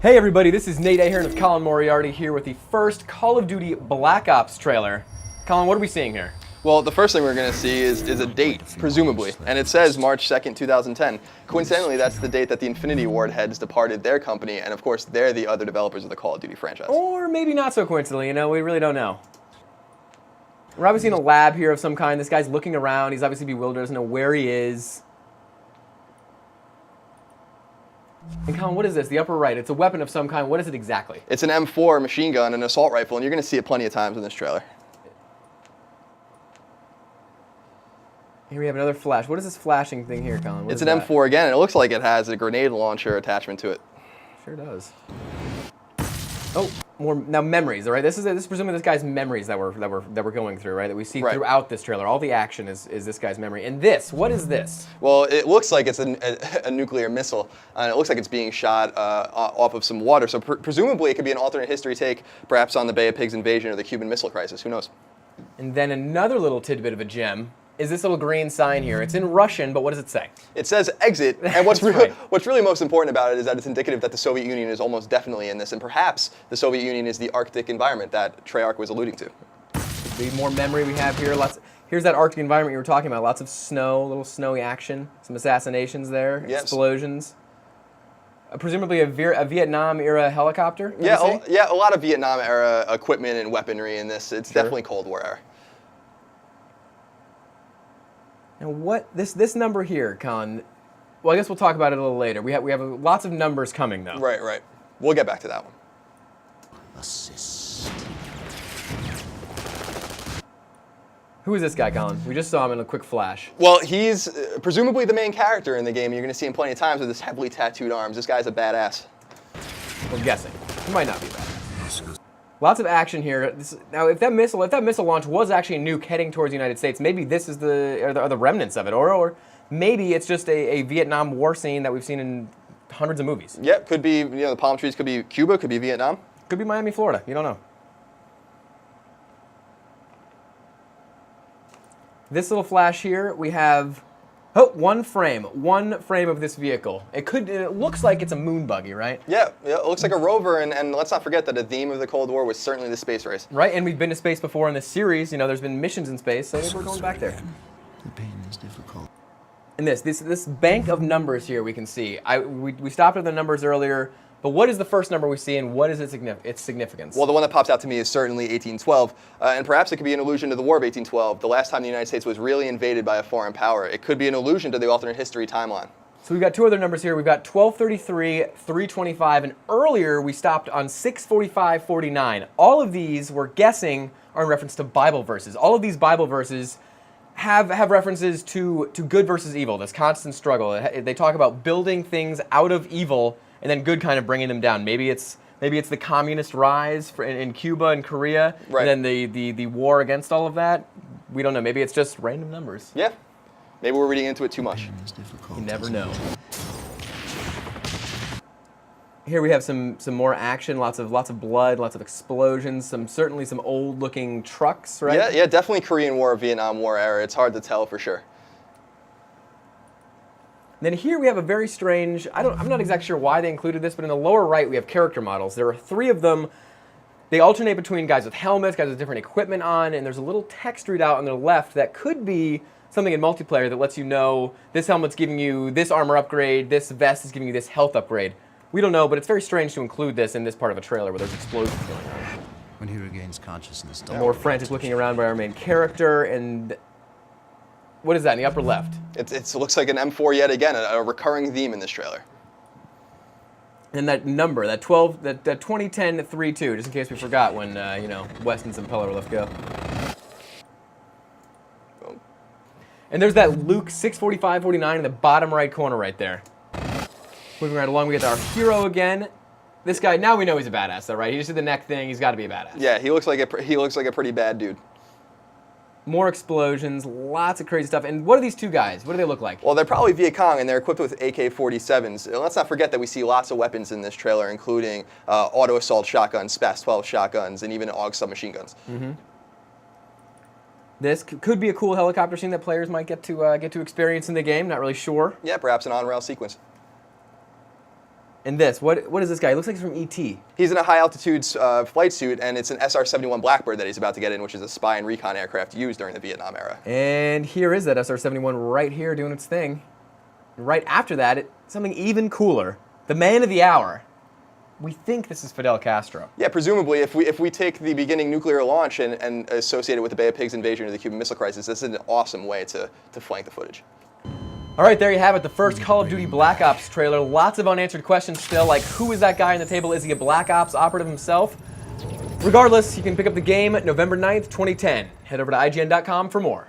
Hey everybody, this is Nate Ahern with Colin Moriarty here with the first Call of Duty Black Ops trailer. Colin, what are we seeing here? Well, the first thing we're going to see is a date, presumably, and it says March 2nd, 2010. Coincidentally, that's the date that the Infinity Ward heads departed their company, and of course, they're the other developers of the Call of Duty franchise. Or maybe not so coincidentally, we really don't know. We're obviously in a lab here of some kind. This guy's looking around, he's obviously bewildered, doesn't know where he is. And Colin, what is this? The upper right, it's a weapon of some kind. What is it exactly? It's an M4 machine gun, an assault rifle, and you're going to see it plenty of times in this trailer. Here we have another flash. What is this flashing thing here, Colin? What It's is an that? M4 again, and it looks like it has a grenade launcher attachment to it. Sure does. Oh, more now memories. All right, this is presumably this guy's memories that we're going through, right? That we see throughout this trailer. All the action is this guy's memory. And this, what is this? Well, it looks like it's a nuclear missile, and it looks like it's being shot off of some water. So presumably, it could be an alternate history take, perhaps on the Bay of Pigs invasion or the Cuban Missile Crisis. Who knows? And then another little tidbit of a gem is this little green sign here. It's in Russian, but what does it say? It says exit, and what's really most important about it is that it's indicative that the Soviet Union is almost definitely in this, and perhaps the Soviet Union is the Arctic environment that Treyarch was alluding to. The more memory we have here, here's that Arctic environment you were talking about. Lots of snow, little snowy action, some assassinations there, yes. Explosions. Presumably a Vietnam-era helicopter? Yeah, a lot of Vietnam-era equipment and weaponry in this. It's definitely Cold War era. Now what this number here, Colin? Well, I guess we'll talk about it a little later. We have lots of numbers coming though. Right. We'll get back to that one. Assist. Who is this guy, Colin? We just saw him in a quick flash. Well, he's presumably the main character in the game. You're going to see him plenty of times with his heavily tattooed arms. This guy's a badass. We're guessing. He might not be badass. Lots of action here. Now, if that missile launch was actually a nuke heading towards the United States, maybe this is the remnants of it, or maybe it's just a Vietnam War scene that we've seen in hundreds of movies. Yep, could be the palm trees, could be Cuba, could be Vietnam. Could be Miami, Florida. You don't know. This little flash here, we have one frame of this vehicle. It looks like it's a moon buggy, right? Yeah, it looks like a rover, and let's not forget that the theme of the Cold War was certainly the space race. Right, and we've been to space before in this series. There's been missions in space, so maybe we're going back there. The pain is difficult. And this bank of numbers here we can see. We stopped at the numbers earlier, but what is the first number we see, and what is its significance? Well, the one that pops out to me is certainly 1812, and perhaps it could be an allusion to the War of 1812, the last time the United States was really invaded by a foreign power. It could be an allusion to the alternate history timeline. So we've got two other numbers here. We've got 1233, 325, and earlier we stopped on 64549. All of these, we're guessing, are in reference to Bible verses. All of these Bible verses have references to good versus evil, this constant struggle. They talk about building things out of evil and then good kind of bringing them down. Maybe it's the communist rise in Cuba and Korea, right. And then the war against all of that. We don't know. Maybe it's just random numbers. Yeah, maybe we're reading into it too much. You never know. Here we have some more action, lots of blood, lots of explosions, certainly some old-looking trucks, right? Yeah, definitely Korean War, Vietnam War era. It's hard to tell for sure. Then here we have a very strange, I'm not exactly sure why they included this, but in the lower right we have character models. There are 3 of them. They alternate between guys with helmets, guys with different equipment on, and there's a little text readout on the left that could be something in multiplayer that lets you know this helmet's giving you this armor upgrade, this vest is giving you this health upgrade. We don't know, but it's very strange to include this in this part of a trailer where there's explosions going on. When he regains consciousness, More frantic looking around by our main character, and what is that in the upper left? It looks like an M4 yet again, a recurring theme in this trailer. And that number, that 2010-32, just in case we forgot when West and Impeller were left go. Boom. And there's that Luke 645-49 in the bottom right corner right there. Moving right along, we get our hero again. This guy, now we know he's a badass, though, right? He just did the neck thing. He's got to be a badass. Yeah, he looks like a pretty bad dude. More explosions, lots of crazy stuff. And what are these two guys? What do they look like? Well, they're probably Viet Cong, and they're equipped with AK-47s. Let's not forget that we see lots of weapons in this trailer, including auto assault shotguns, SPAS-12 shotguns, and even AUG submachine guns. Mm-hmm. This could be a cool helicopter scene that players might get to experience in the game. Not really sure. Yeah, perhaps an on-rail sequence. And this, what is this guy? He looks like he's from E.T. He's in a high altitude flight suit, and it's an SR-71 Blackbird that he's about to get in, which is a spy and recon aircraft used during the Vietnam era. And here is that SR-71 right here doing its thing. And right after that, something even cooler. The man of the hour. We think this is Fidel Castro. Yeah, presumably, if we take the beginning nuclear launch and associate it with the Bay of Pigs invasion or the Cuban Missile Crisis, this is an awesome way to flank the footage. All right, there you have it, the first Call of Duty Black Ops trailer. Lots of unanswered questions still, like who is that guy on the table? Is he a Black Ops operative himself? Regardless, you can pick up the game November 9th, 2010. Head over to IGN.com for more.